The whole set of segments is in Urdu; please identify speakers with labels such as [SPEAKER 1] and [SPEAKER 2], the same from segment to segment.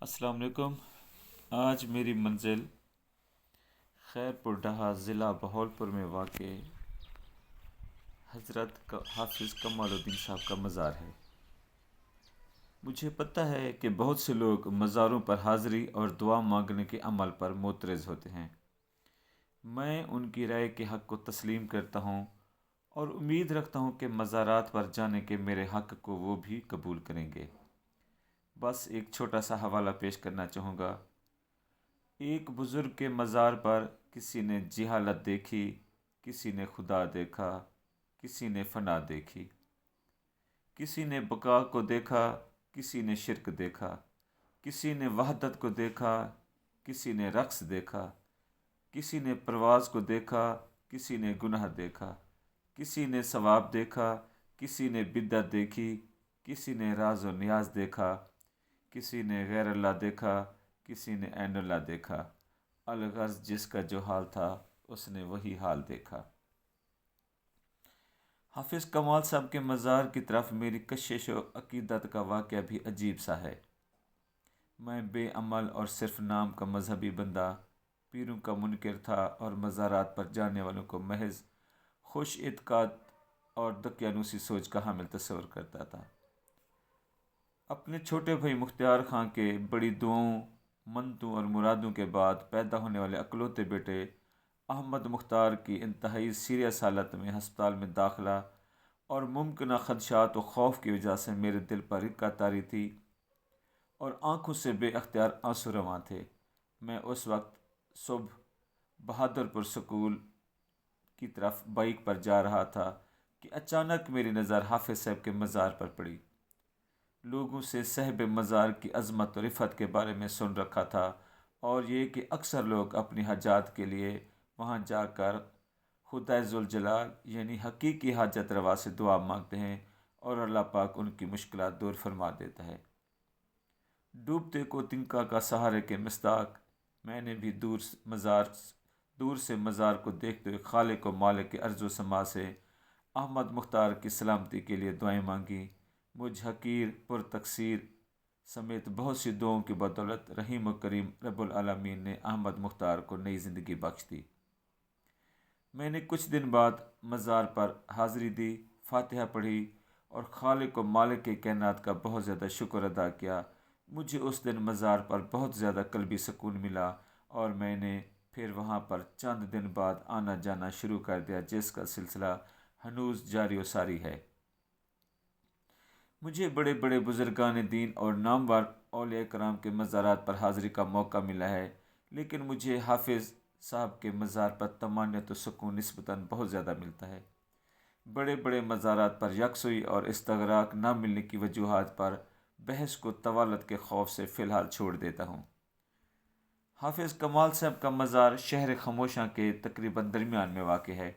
[SPEAKER 1] السلام علیکم۔ آج میری منزل خیرپور ڈہا ضلع بہاولپور میں واقع حضرت حافظ کمال الدین صاحب کا مزار ہے۔ مجھے پتہ ہے کہ بہت سے لوگ مزاروں پر حاضری اور دعا مانگنے کے عمل پر معترض ہوتے ہیں۔ میں ان کی رائے کے حق کو تسلیم کرتا ہوں اور امید رکھتا ہوں کہ مزارات پر جانے کے میرے حق کو وہ بھی قبول کریں گے۔ بس ایک چھوٹا سا حوالہ پیش کرنا چاہوں گا۔ ایک بزرگ کے مزار پر کسی نے جہالت دیکھی، کسی نے خدا دیکھا، کسی نے فنا دیکھی، کسی نے بقا کو دیکھا، کسی نے شرک دیکھا، کسی نے وحدت کو دیکھا، کسی نے رقص دیکھا، کسی نے پرواز کو دیکھا، کسی نے گناہ دیکھا، کسی نے ثواب دیکھا، کسی نے بدعت دیکھی، کسی نے راز و نیاز دیکھا، کسی نے غیر اللہ دیکھا، کسی نے عین اللہ دیکھا۔ الغرض جس کا جو حال تھا اس نے وہی حال دیکھا۔ حافظ کمال صاحب کے مزار کی طرف میری کشش و عقیدت کا واقعہ بھی عجیب سا ہے۔ میں بے عمل اور صرف نام کا مذہبی بندہ، پیروں کا منکر تھا اور مزارات پر جانے والوں کو محض خوش اعتقاد اور دقیانوسی سوچ کا حامل تصور کرتا تھا۔ اپنے چھوٹے بھائی مختار خان کے بڑی دعاؤں، منتوں اور مرادوں کے بعد پیدا ہونے والے اکلوتے بیٹے احمد مختار کی انتہائی سیریس حالت میں ہسپتال میں داخلہ اور ممکنہ خدشات و خوف کی وجہ سے میرے دل پر رکھہ طاری تھی اور آنکھوں سے بے اختیار آنسو رواں تھے۔ میں اس وقت صبح بہادر پور سکول کی طرف بائیک پر جا رہا تھا کہ اچانک میری نظر حافظ صاحب کے مزار پر پڑی۔ لوگوں سے صاحب مزار کی عظمت و رفعت کے بارے میں سن رکھا تھا اور یہ کہ اکثر لوگ اپنی حاجات کے لیے وہاں جا کر خدائے ذوالجلال یعنی حقیقی حاجت روا سے دعا مانگتے ہیں اور اللہ پاک ان کی مشکلات دور فرما دیتا ہے۔ ڈوبتے کو تنکا کا سہارے کے مصداق میں نے بھی دور سے مزار کو دیکھتے ہوئے خالق و مالک کے ارض و سما سے احمد مختار کی سلامتی کے لیے دعائیں مانگی۔ مجھ حقیر پر تقصیر سمیت بہت سی دعاؤں کی بدولت رحیم و کریم رب العالمین نے احمد مختار کو نئی زندگی بخش دی۔ میں نے کچھ دن بعد مزار پر حاضری دی، فاتحہ پڑھی اور خالق و مالک کے کائنات کا بہت زیادہ شکر ادا کیا۔ مجھے اس دن مزار پر بہت زیادہ قلبی سکون ملا اور میں نے پھر وہاں پر چند دن بعد آنا جانا شروع کر دیا، جس کا سلسلہ ہنوز جاری و ساری ہے۔ مجھے بڑے بڑے بزرگان دین اور نامور اولیاء کرام کے مزارات پر حاضری کا موقع ملا ہے، لیکن مجھے حافظ صاحب کے مزار پر طمانینت و سکون نسبتاً بہت زیادہ ملتا ہے۔ بڑے بڑے مزارات پر یکسوئی اور استغراق نہ ملنے کی وجوہات پر بحث کو طوالت کے خوف سے فی الحال چھوڑ دیتا ہوں۔ حافظ کمال صاحب کا مزار شہر خموشاں کے تقریباً درمیان میں واقع ہے۔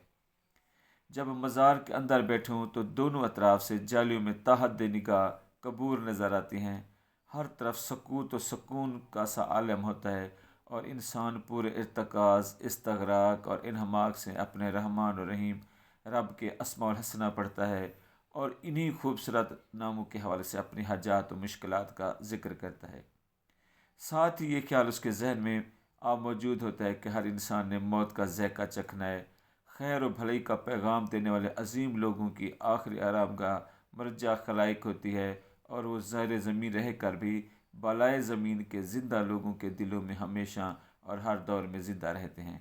[SPEAKER 1] جب مزار کے اندر بیٹھوں تو دونوں اطراف سے جالیوں میں تاحد نگاہ قبور نظر آتی ہیں۔ ہر طرف سکوت و سکون کا سا عالم ہوتا ہے اور انسان پورے ارتکاز، استغراق اور انہماک سے اپنے رحمان و رحیم رب کے اسماء الحسنہ پڑھتا ہے اور انہی خوبصورت ناموں کے حوالے سے اپنی حاجات و مشکلات کا ذکر کرتا ہے۔ ساتھ ہی یہ خیال اس کے ذہن میں موجود ہوتا ہے کہ ہر انسان نے موت کا ذائقہ چکھنا ہے۔ خیر و بھلائی کا پیغام دینے والے عظیم لوگوں کی آخری آرام گاہ مرجع خلائق ہوتی ہے اور وہ زیر زمین رہ کر بھی بالائے زمین کے زندہ لوگوں کے دلوں میں ہمیشہ اور ہر دور میں زندہ رہتے ہیں۔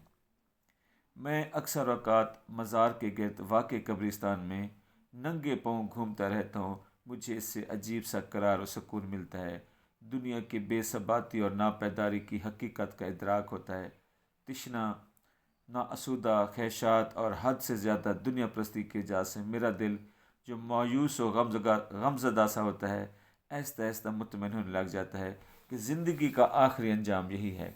[SPEAKER 1] میں اکثر اوقات مزار کے گرد واقع قبرستان میں ننگے پاؤں گھومتا رہتا ہوں۔ مجھے اس سے عجیب سا قرار و سکون ملتا ہے۔ دنیا کی بے ثباتی اور ناپیداری کی حقیقت کا ادراک ہوتا ہے۔ تشنا، ناآسودہ خواہشات اور حد سے زیادہ دنیا پرستی کی وجہ سے میرا دل جو مایوس و غمزدہ سا ہوتا ہے، آہستہ آہستہ مطمئن ہونے لگ جاتا ہے کہ زندگی کا آخری انجام یہی ہے،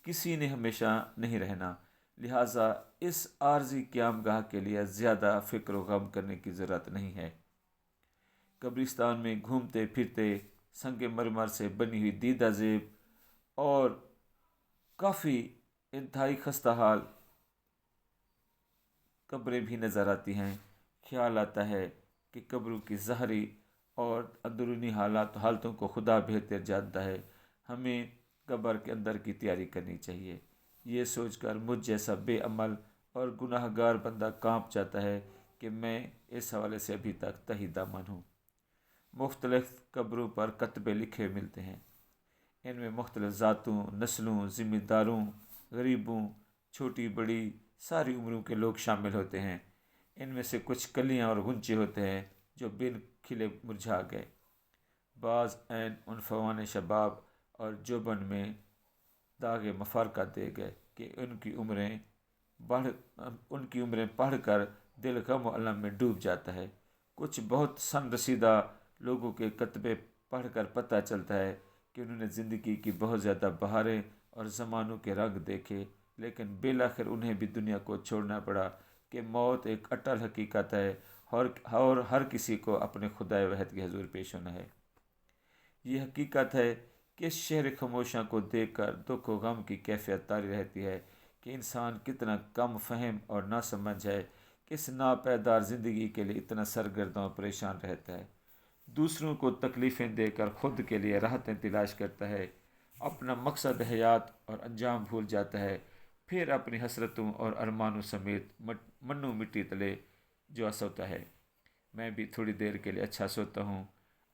[SPEAKER 1] کسی نے ہمیشہ نہیں رہنا، لہٰذا اس عارضی قیام گاہ کے لیے زیادہ فکر و غم کرنے کی ضرورت نہیں ہے۔ قبرستان میں گھومتے پھرتے سنگ مرمر سے بنی ہوئی دیدہ زیب اور کافی انتہائی خستہ حال قبریں بھی نظر آتی ہیں۔ خیال آتا ہے کہ قبروں کی ظاہری اور اندرونی حالتوں کو خدا بہتر جانتا ہے۔ ہمیں قبر کے اندر کی تیاری کرنی چاہیے۔ یہ سوچ کر مجھ جیسا بے عمل اور گناہ گار بندہ کانپ جاتا ہے کہ میں اس حوالے سے ابھی تک تہی دامن ہوں۔ مختلف قبروں پر کتبے لکھے ملتے ہیں۔ ان میں مختلف ذاتوں، نسلوں، ذمہ داروں، غریبوں، چھوٹی بڑی ساری عمروں کے لوگ شامل ہوتے ہیں۔ ان میں سے کچھ کلیاں اور غنچے ہوتے ہیں جو بن کھلے مرجھا گئے۔ بعض عین عنفوان شباب اور جوبن میں داغ مفارقہ دے گئے کہ ان کی عمریں پڑھ کر دل غم و الم میں ڈوب جاتا ہے۔ کچھ بہت سن رسیدہ لوگوں کے کتبے پڑھ کر پتہ چلتا ہے کہ انہوں نے زندگی کی بہت زیادہ بہاریں اور زمانوں کے رنگ دیکھے، لیکن بالآخر انہیں بھی دنیا کو چھوڑنا پڑا کہ موت ایک اٹل حقیقت ہے اور ہر کسی کو اپنے خدائے وحد کے حضور پیش ہونا ہے۔ یہ حقیقت ہے کہ اس شہر خاموشاں کو دیکھ کر دکھ و غم کی کیفیت طاری رہتی ہے کہ انسان کتنا کم فہم اور ناسمجھ ہے کہ اس ناپائیدار زندگی کے لیے اتنا سرگرداں و پریشان رہتا ہے، دوسروں کو تکلیفیں دے کر خود کے لیے راحتیں تلاش کرتا ہے، اپنا مقصد حیات اور انجام بھول جاتا ہے، پھر اپنی حسرتوں اور ارمانوں سمیت منو مٹی تلے جو سوتا ہے۔ میں بھی تھوڑی دیر کے لیے اچھا سوتا ہوں،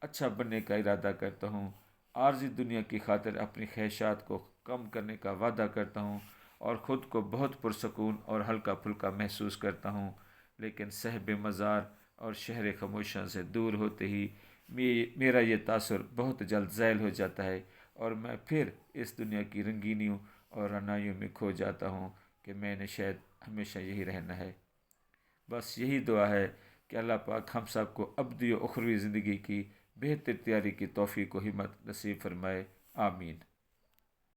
[SPEAKER 1] اچھا بننے کا ارادہ کرتا ہوں، عارضی دنیا کی خاطر اپنی خواہشات کو کم کرنے کا وعدہ کرتا ہوں اور خود کو بہت پرسکون اور ہلکا پھلکا محسوس کرتا ہوں، لیکن صحب مزار اور شہر خاموشاں سے دور ہوتے ہی میرا یہ تاثر بہت جلد زائل ہو جاتا ہے اور میں پھر اس دنیا کی رنگینیوں اور رعنائیوں میں کھو جاتا ہوں کہ میں نے شاید ہمیشہ یہی رہنا ہے۔ بس یہی دعا ہے کہ اللہ پاک ہم سب کو ابدی و اخروی زندگی کی بہتر تیاری کی توفیق و ہمت نصیب فرمائے، آمین۔